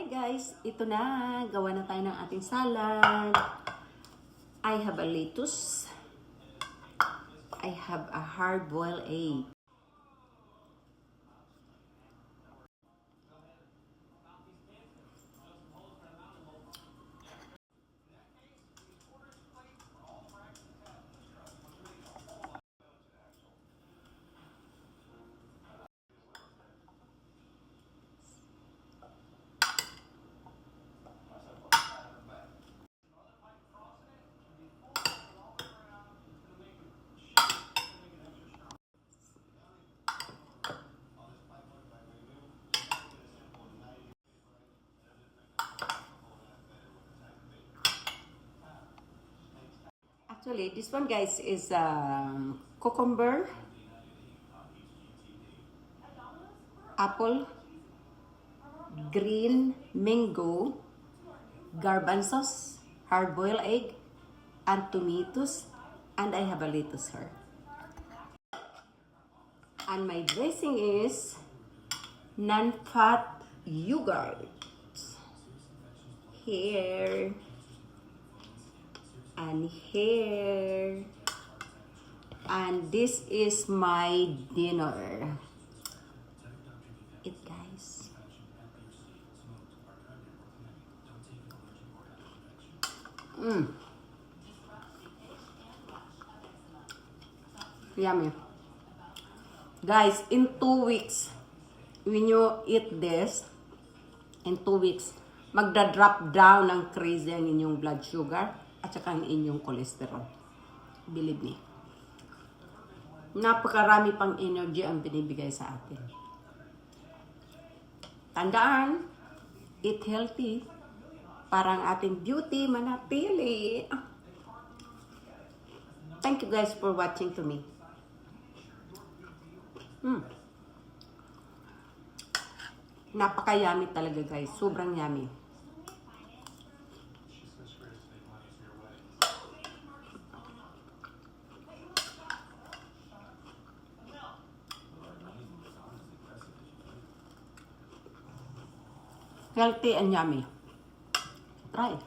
Hi guys, ito na. Gawa na tayo ng ating salad. I have a lettuce. I have a hard-boiled egg. Actually, this one guys is cucumber, apple, green mango, garbanzos, hard-boiled egg, and tomatoes, and I have a lettuce here. And my dressing is non-fat yogurt. Here. And here. And this is my dinner. Eat guys. Yummy. Guys, in 2 weeks, when you eat this, in 2 weeks, magda-drop down ng crazy ang inyong blood sugar at saka ang inyong cholesterol. Believe me. Napakarami pang energy ang binibigay sa atin. Tandaan, eat healthy para ang ating beauty manatili. Thank you guys for watching to me. Napaka-yummy talaga guys. Sobrang yummy. Healthy and yummy. Try it.